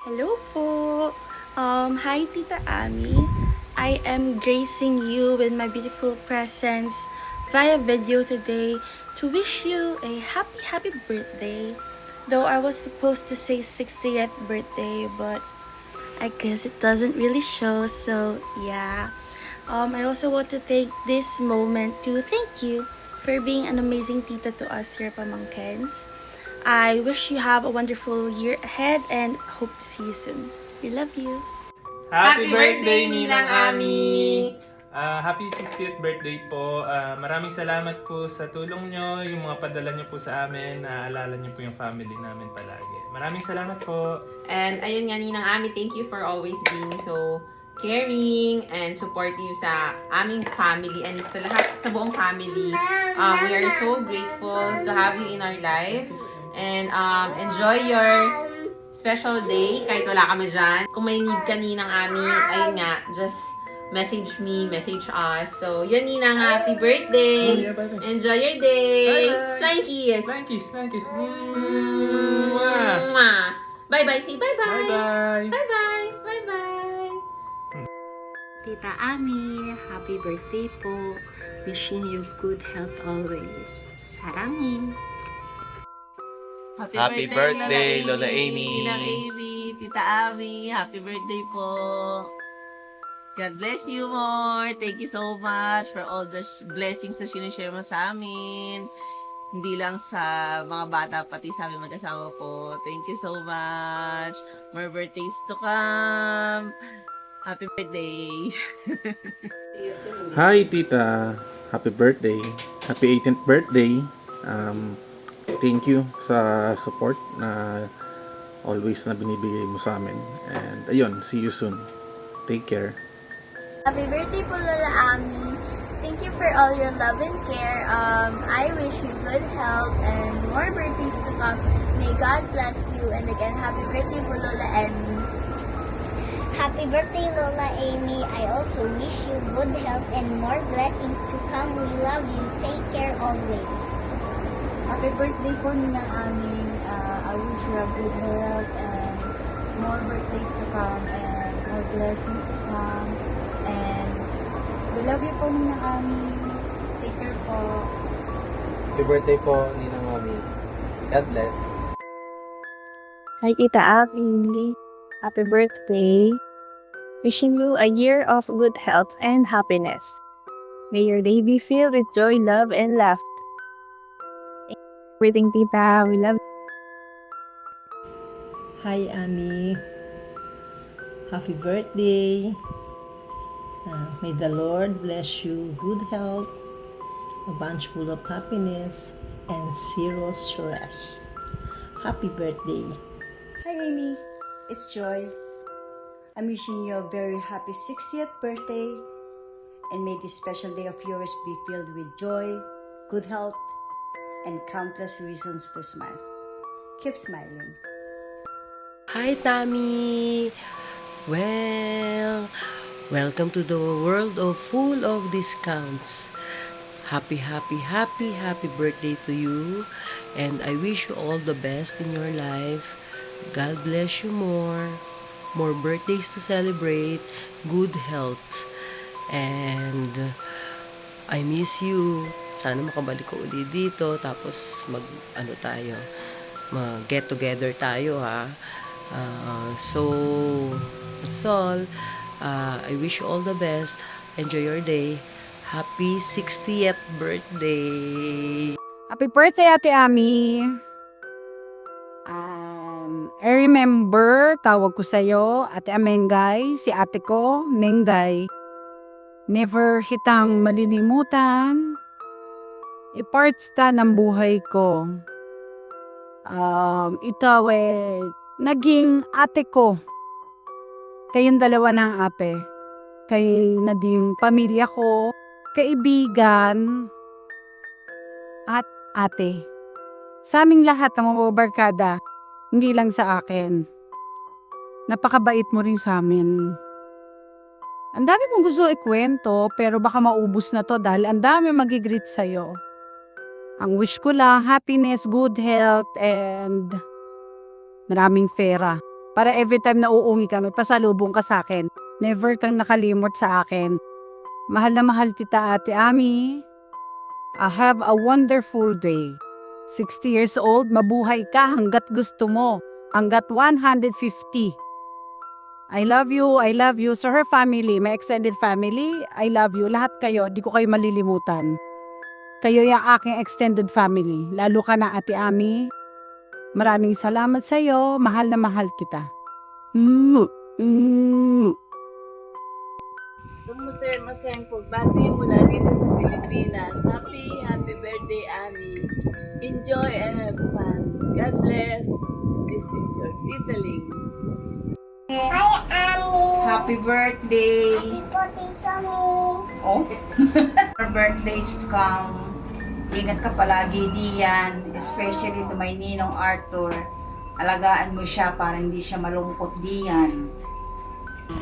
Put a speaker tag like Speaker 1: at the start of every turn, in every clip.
Speaker 1: Hello po! Hi Tita Ami. I am gracing you with my beautiful presence via video today to wish you a happy birthday. Though I was supposed to say 60th birthday, but I guess it doesn't really show, so yeah. I also want to take this moment to thank you for being an amazing tita to us here, Pamangkens. I wish you have a wonderful year ahead and hope to see you soon. We love you.
Speaker 2: Happy birthday, Ninang Ami! Happy 60th birthday po. Maraming salamat po sa tulong nyo, yung mga padala nyo po sa amin. Naaalala nyo po yung family namin palagi. Maraming salamat po.
Speaker 3: And ayun nga, Ninang Ami, thank you for always being so caring and supportive sa aming family and sa lahat, sa buong family. We are so grateful to have you in our life. And enjoy your special day kahit wala kami dyan. Kung may need ka, Ninang Ami, ayun nga, just message me, message us. So, yun, Ninang, happy birthday! Enjoy your day!
Speaker 2: Bye-bye.
Speaker 3: Flying kiss!
Speaker 2: Flying kiss, flying kiss.
Speaker 3: Mwah! Bye-bye! Say bye-bye!
Speaker 2: Bye-bye!
Speaker 3: Bye-bye! Bye-bye!
Speaker 4: Tita Ami, happy birthday po. Wishing you good health always. Sarangin!
Speaker 5: Happy birthday, Lola Amy.
Speaker 6: Ninang Amy, Tita Ami, happy birthday po. God bless you more. Thank you so much for all the blessings na sinishare mo sa amin. Hindi lang sa mga bata, pati sa amin mag-asawa po. Thank you so much. More birthdays to come. Happy birthday.
Speaker 7: Hi Tita, happy birthday. Happy 18th birthday. Thank you sa support na always na binibigay mo sa amin. And ayun, see you soon. Take care.
Speaker 8: Happy birthday po, Lola Ami. Thank you for all your love and care. I wish you good health and more birthdays to come. May God bless you. And again, happy birthday po, Lola Amy.
Speaker 9: Happy birthday, Lola Amy. I also wish you good health and more blessings to come. We love you. Take care always.
Speaker 4: Happy birthday po Ninang Ami. I wish you a good health and more birthdays to come and more blessings to come. And we love you po Ninang Ami. Take care po.
Speaker 5: Happy birthday po, Ninang Ami. God bless.
Speaker 1: Hi Tita Ami. Happy birthday. Wishing you a year of good health and happiness. May your day be filled with joy, love, and laughter. Everything, Tita. We love you.
Speaker 10: Hi, Ami. Happy birthday. May the Lord bless you good health, a bunch full of happiness, and zero stress. Happy birthday.
Speaker 11: Hi, Amy. It's Joy. I'm wishing you a very happy 60th birthday, and may this special day of yours be filled with joy, good health, and countless reasons to smile. Keep smiling.
Speaker 12: Hi, Tammy! Well, welcome to the world of full of discounts. Happy birthday to you. And I wish you all the best in your life. God bless you more. More birthdays to celebrate. Good health. And I miss you. Sana makabalik ko ulit dito. Tapos mag get together tayo, ha. So that's all. I wish you all the best. Enjoy your day. Happy 60th birthday.
Speaker 13: Happy birthday, Ate Ami. I remember, tawag ko sa'yo, Ate Amengay, si ate ko, Mengay. Never hitang malilimutan. I-parts ta ng buhay ko. Ito naging ate ko. Kayong dalawa ng ape. Kay naging pamilya ko, kaibigan, at ate. Sa aming lahat ng mga barkada, hindi lang sa akin. Napakabait mo rin sa amin. Ang dami kong gusto ikwento, pero baka maubos na to dahil ang dami magigreet sa'yo. Ang wish ko lang, happiness, good health, and maraming pera. Para every time na uungi ka, may pasalubong ka sa akin. Never kang nakalimot sa akin. Mahal na mahal kita, Ate Ami. Have a wonderful day. 60 years old, mabuhay ka hanggat gusto mo. Hanggat 150. I love you. So her family, my extended family, I love you. Lahat kayo, di ko kayo malilimutan. Kayo yung aking extended family. Lalo ka na, Ate Ami. Maraming salamat sa iyo. Mahal na mahal kita.
Speaker 6: So, masayang pagbati mula dito sa Pilipinas. Happy birthday, Ami. Enjoy and have fun. God bless. This is your Italy.
Speaker 9: Hi, Ami.
Speaker 14: Happy birthday.
Speaker 9: Happy birthday to me.
Speaker 14: Oh. Our birthdays to come. Ingat ka palagi diyan, especially to my ninong Arthur. Alagaan mo siya para hindi siya malungkot diyan.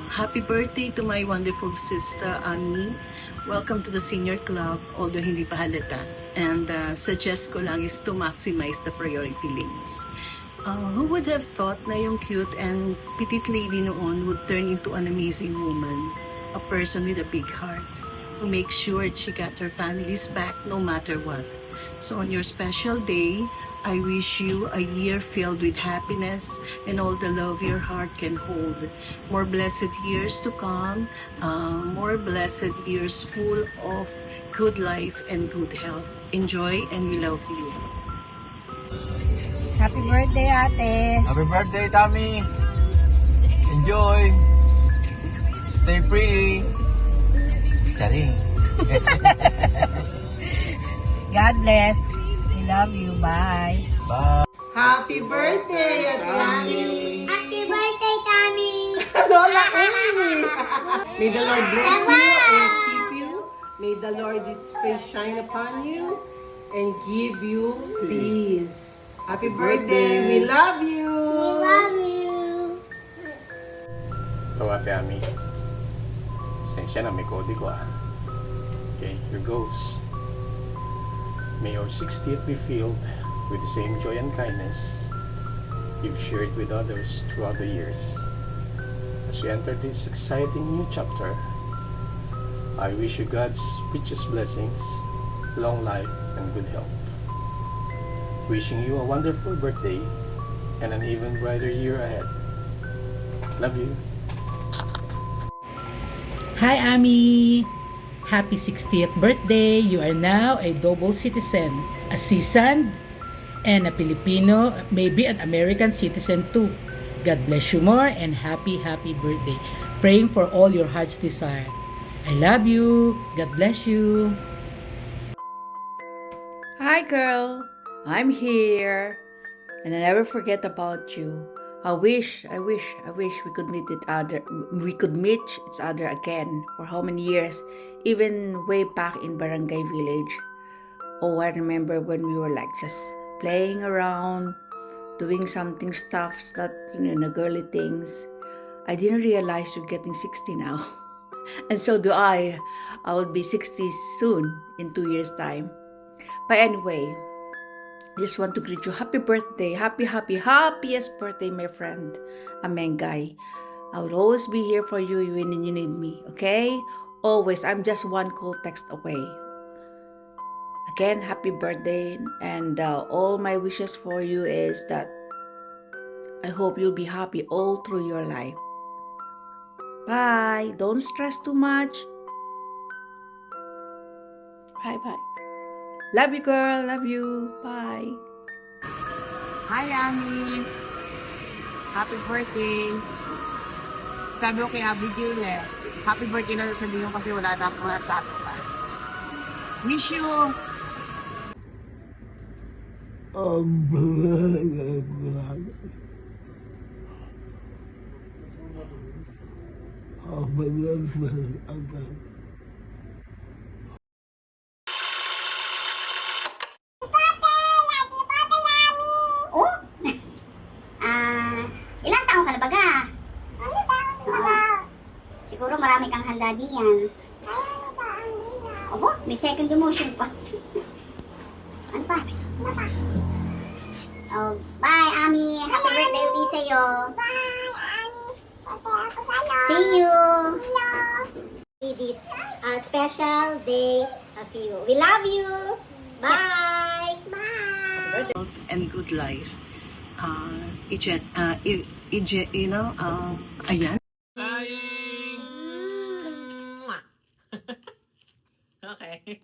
Speaker 15: Happy birthday to my wonderful sister, Ami. Welcome to the senior club, although hindi pa halata. And suggest ko lang is to maximize the priority lanes. Who would have thought na yung cute and petite lady noon would turn into an amazing woman, a person with a big heart, who makes sure she got her family's back no matter what. So on your special day, I wish you a year filled with happiness and all the love your heart can hold. More blessed years to come, more blessed years full of good life and good health. Enjoy and we love you.
Speaker 14: Happy birthday, Ate.
Speaker 5: Happy birthday, Tommy. Enjoy. Stay pretty. Charing.
Speaker 14: God bless. We love you. Bye.
Speaker 5: Bye.
Speaker 6: Happy birthday, Ate Ami.
Speaker 9: Happy birthday, Tommy.
Speaker 6: Lola Amy. May the Lord bless you and keep you. May the Lord His face shine upon you and give you peace. Happy birthday. We love you.
Speaker 9: We love you.
Speaker 16: Hello, Ate Ami. Sensya na, may kode ko ah. Okay, here goes. May your 60th be filled with the same joy and kindness you've shared with others throughout the years. As you enter this exciting new chapter, I wish you God's richest blessings, long life, and good health. Wishing you a wonderful birthday and an even brighter year ahead. Love you.
Speaker 17: Hi, Ami! Happy 60th birthday! You are now a double citizen, a seasoned, and a Filipino, maybe an American citizen too. God bless you more and happy birthday. Praying for all your heart's desire. I love you. God bless you.
Speaker 18: Hi, girl. I'm here. And I never forget about you. I wish we could meet each other again for how many years, even way back in Barangay Village. Oh, I remember when we were like just playing around, doing stuff that, the girly things. I didn't realize you're getting 60 now. And so do I. I will be 60 soon, in 2 years' time. But anyway, just want to greet you. Happy birthday. Happiest birthday, my friend, Amengay. I will always be here for you when you need me, okay? Always. I'm just one call text away. Again, happy birthday. And all my wishes for you is that I hope you'll be happy all through your life. Bye. Don't stress too much. Bye. Love you, girl. Love you. Bye.
Speaker 6: Hi, Ami. Happy birthday. Sabi ko kay Abby Julie, happy birthday na sa Diyon kasi wala na akong masasabi pa. Wish you.
Speaker 9: Ilang taong ka na baga? Siguro marami kang handa diyan. Opo, may second emotion pa. Ano pa? Oh, bye, Ami. Happy birthday ulit sa'yo. Bye. See you. See this special day of you. We love you. Bye. Bye.
Speaker 15: And good life. Ayan.
Speaker 3: Okay.